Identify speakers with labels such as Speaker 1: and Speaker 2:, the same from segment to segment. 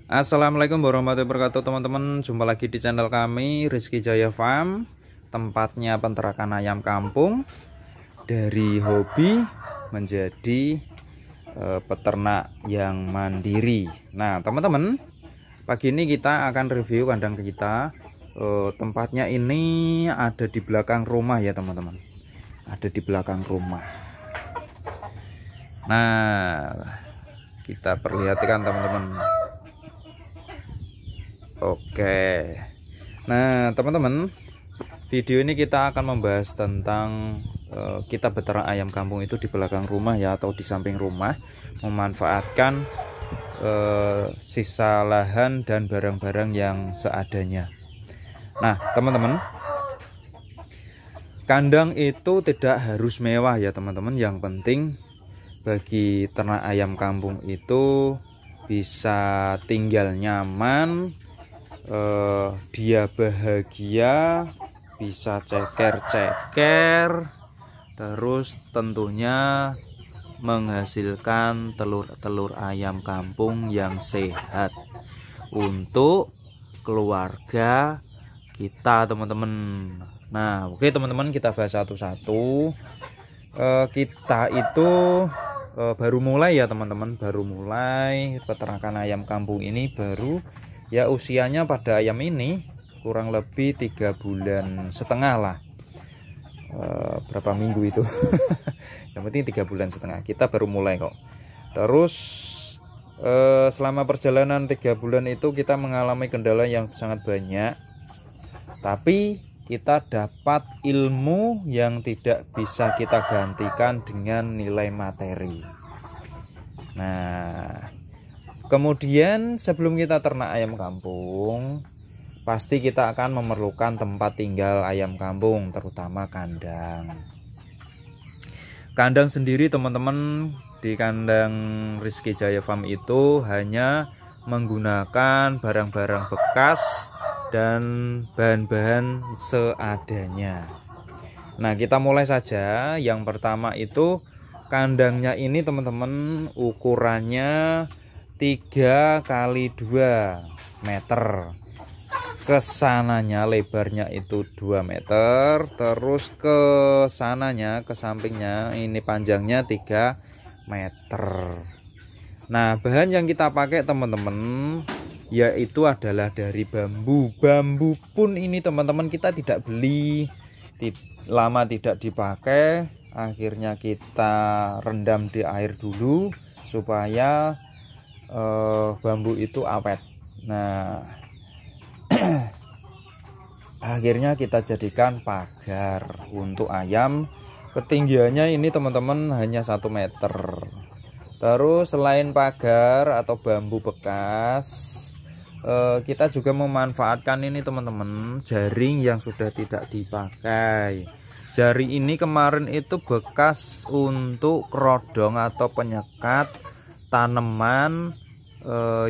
Speaker 1: Assalamualaikum warahmatullahi wabarakatuh teman-teman. Jumpa lagi di channel kami Rizky Jaya Farm. Tempatnya peternakan ayam kampung. Dari hobi menjadi peternak yang mandiri. Nah teman-teman, pagi ini kita akan review kandang kita. Tempatnya ini ada di belakang rumah ya teman-teman. Ada di belakang rumah. Nah kita perlihatkan teman-teman. Oke, nah teman-teman, video ini kita akan membahas tentang kita beternak ayam kampung itu di belakang rumah ya, atau di samping rumah, memanfaatkan sisa lahan dan barang-barang yang seadanya. Nah teman-teman, kandang itu tidak harus mewah ya teman-teman. Yang penting bagi ternak ayam kampung itu bisa tinggal nyaman, dia bahagia, bisa ceker-ceker, terus tentunya menghasilkan telur-telur ayam kampung yang sehat untuk keluarga kita teman-teman. Nah oke teman-teman, kita bahas satu-satu. Kita itu baru mulai ya teman-teman, baru mulai peternakan ayam kampung ini, baru ya usianya pada ayam ini kurang lebih 3,5 bulan lah. Berapa minggu itu yang penting 3,5 bulan, kita baru mulai kok. Terus selama perjalanan 3 bulan itu kita mengalami kendala yang sangat banyak, tapi kita dapat ilmu yang tidak bisa kita gantikan dengan nilai materi. Nah kemudian sebelum kita ternak ayam kampung, pasti kita akan memerlukan tempat tinggal ayam kampung, terutama kandang. Kandang sendiri teman-teman, di kandang Rizky Jaya Farm itu hanya menggunakan barang-barang bekas dan bahan-bahan seadanya. Nah kita mulai saja. Yang pertama itu kandangnya ini teman-teman, ukurannya 3 kali 2 meter. Kesananya lebarnya itu 2 meter, terus ke sananya, ke sampingnya ini panjangnya 3 meter. Nah bahan yang kita pakai teman-teman yaitu adalah dari bambu. Bambu pun ini teman-teman kita tidak beli, lama tidak dipakai, akhirnya kita rendam di air dulu supaya bambu itu awet. Nah akhirnya kita jadikan pagar untuk ayam. Ketinggiannya ini teman-teman hanya 1 meter. Terus selain pagar atau bambu bekas, kita juga memanfaatkan ini teman-teman, jaring yang sudah tidak dipakai. Jaring ini kemarin itu bekas untuk kerodong atau penyekat tanaman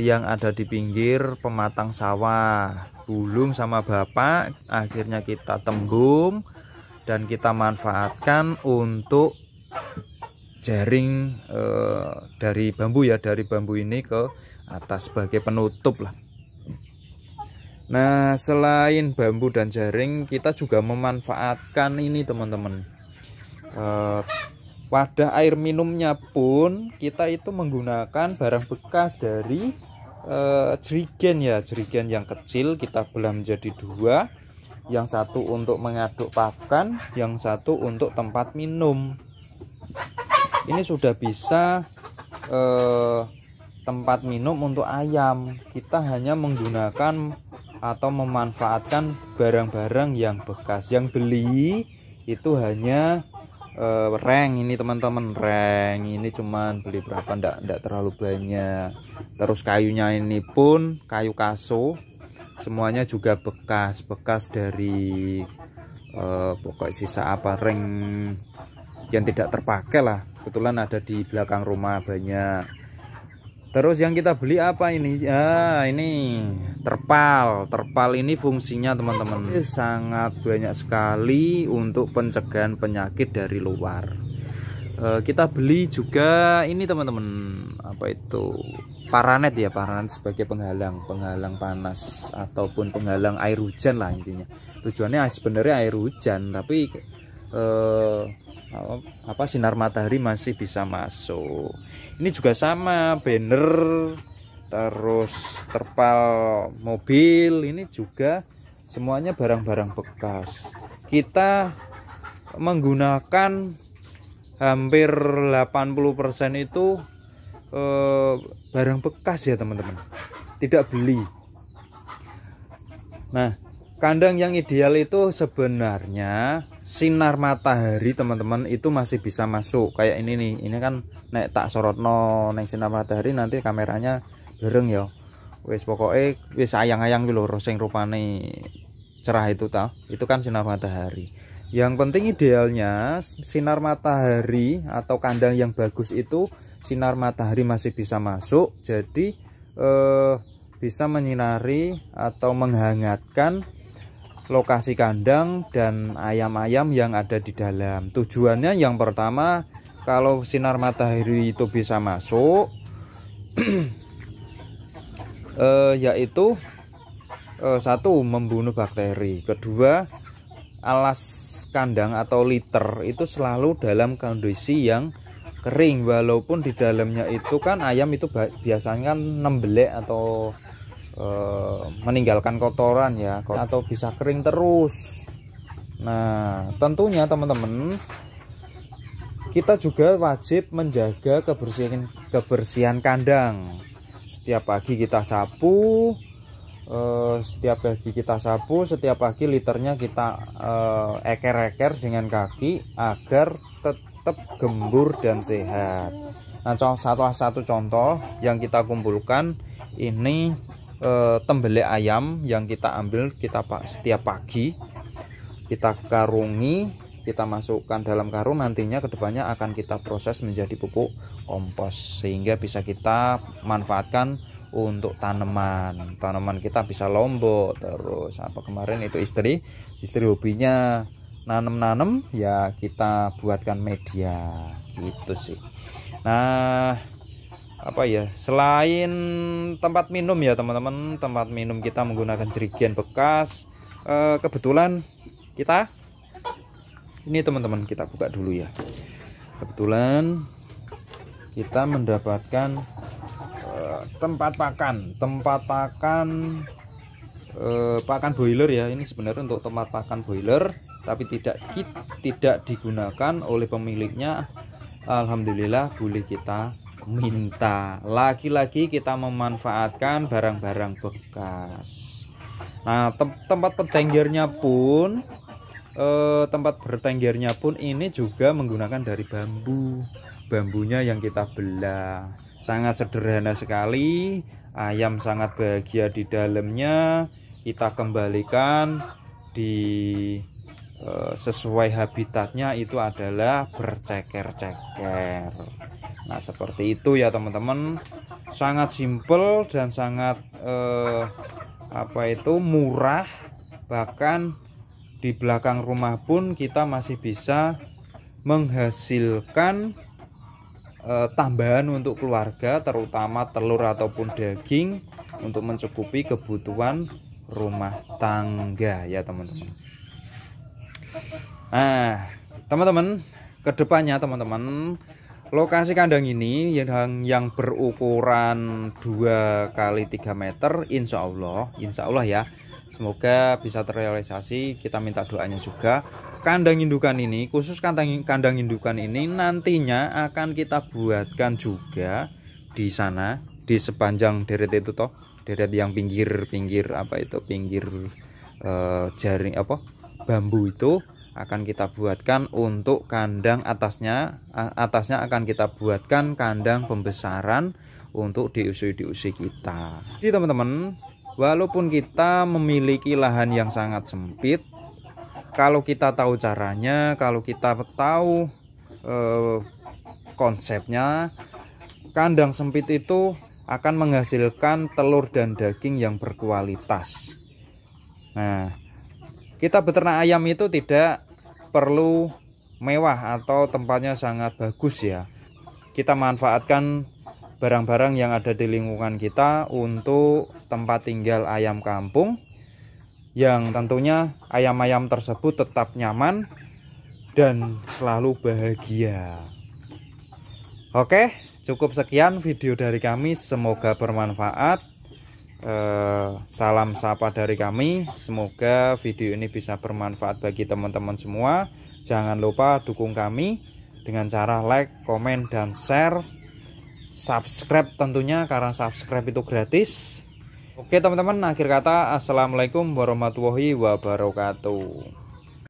Speaker 1: yang ada di pinggir pematang sawah. Bulung sama bapak akhirnya kita tembung dan kita manfaatkan untuk jaring dari bambu ya, dari bambu ini ke atas sebagai penutup lah. Nah selain bambu dan jaring, kita juga memanfaatkan ini teman-teman, wadah air minumnya pun kita itu menggunakan barang bekas dari jerigen ya, jerigen yang kecil kita belah menjadi 2, yang satu untuk mengaduk pakan, yang satu untuk tempat minum. Ini sudah bisa tempat minum untuk ayam. Kita hanya menggunakan atau memanfaatkan barang-barang yang bekas. Yang beli itu hanya reng ini teman-teman, reng ini cuman beli berapa, ndak terlalu banyak. Terus kayunya ini pun kayu kaso, semuanya juga bekas dari pokok sisa apa, reng yang tidak terpakai lah, kebetulan ada di belakang rumah banyak. Terus yang kita beli apa ini? Ini terpal. Terpal ini fungsinya teman-teman sangat banyak sekali untuk pencegahan penyakit dari luar. Kita beli juga ini teman-teman, apa itu, paranet ya, paranet sebagai penghalang panas ataupun penghalang air hujan lah intinya. Tujuannya sebenarnya air hujan, tapi sinar matahari masih bisa masuk. Ini juga sama, banner, terus terpal mobil, ini juga semuanya barang-barang bekas. Kita menggunakan hampir 80% itu barang bekas ya teman-teman, tidak beli. Nah, kandang yang ideal itu sebenarnya sinar matahari teman-teman itu masih bisa masuk. Kayak ini nih, ini kan nek tak sorotno neng sinar matahari nanti kameranya bareng ya. Wis pokoknya wis ayang-ayang gitu loh, sing rupane cerah itu itu kan sinar matahari. Yang penting idealnya sinar matahari atau kandang yang bagus itu sinar matahari masih bisa masuk, jadi bisa menyinari atau menghangatkan lokasi kandang dan ayam-ayam yang ada di dalam. Tujuannya yang pertama, kalau sinar matahari itu bisa masuk yaitu satu, membunuh bakteri, kedua, alas kandang atau liter itu selalu dalam kondisi yang kering, walaupun di dalamnya itu kan ayam itu biasanya kan nembelek atau meninggalkan kotoran ya, atau bisa kering terus. Nah, tentunya teman-teman, kita juga wajib menjaga kebersihan kandang. Setiap pagi kita sapu, setiap pagi liternya kita eker-eker dengan kaki agar tetap gembur dan sehat. Nah, salah satu contoh yang kita kumpulkan ini tembelek ayam yang kita ambil setiap pagi, kita karungi, kita masukkan dalam karung, nantinya kedepannya akan kita proses menjadi pupuk kompos sehingga bisa kita manfaatkan untuk tanaman kita bisa lombok. Terus kemarin itu istri hobinya nanem ya, kita buatkan media gitu sih. Nah, selain tempat minum ya teman-teman, tempat minum kita menggunakan jerigen bekas. Kebetulan kita ini teman-teman, kita buka dulu ya. Kebetulan kita mendapatkan tempat pakan boiler ya. Ini sebenarnya untuk tempat pakan boiler, tapi tidak digunakan oleh pemiliknya. Alhamdulillah boleh kita minta. Lagi-lagi kita memanfaatkan barang-barang bekas. Nah, tempat bertenggernya pun ini juga menggunakan dari bambunya yang kita belah. Sangat sederhana sekali, ayam sangat bahagia di dalamnya. Kita kembalikan di sesuai habitatnya, itu adalah berceker-ceker. Nah, seperti itu ya teman-teman, sangat simpel dan sangat murah. Bahkan di belakang rumah pun kita masih bisa menghasilkan tambahan untuk keluarga, terutama telur ataupun daging, untuk mencukupi kebutuhan rumah tangga ya teman-teman. Nah teman-teman, kedepannya teman-teman, lokasi kandang ini yang berukuran 2 x 3 meter, insya Allah ya, semoga bisa terrealisasi. Kita minta doanya juga. Kandang indukan ini, khusus kandang indukan ini nantinya akan kita buatkan juga di sana, di sepanjang deret itu deret yang pinggir jaring bambu itu akan kita buatkan untuk kandang atasnya akan kita buatkan kandang pembesaran untuk diusui kita. Jadi teman-teman, walaupun kita memiliki lahan yang sangat sempit, kalau kita tahu caranya, kalau kita tahu konsepnya, kandang sempit itu akan menghasilkan telur dan daging yang berkualitas. Nah, kita beternak ayam itu tidak perlu mewah atau tempatnya sangat bagus ya. Kita manfaatkan barang-barang yang ada di lingkungan kita untuk tempat tinggal ayam kampung, yang tentunya ayam-ayam tersebut tetap nyaman dan selalu bahagia. Oke, cukup sekian video dari kami, semoga bermanfaat. Salam sapa dari kami, semoga video ini bisa bermanfaat bagi teman-teman semua. Jangan lupa dukung kami dengan cara like, komen, dan share. Subscribe tentunya, karena subscribe itu gratis. Oke teman-teman, akhir kata assalamualaikum warahmatullahi wabarakatuh.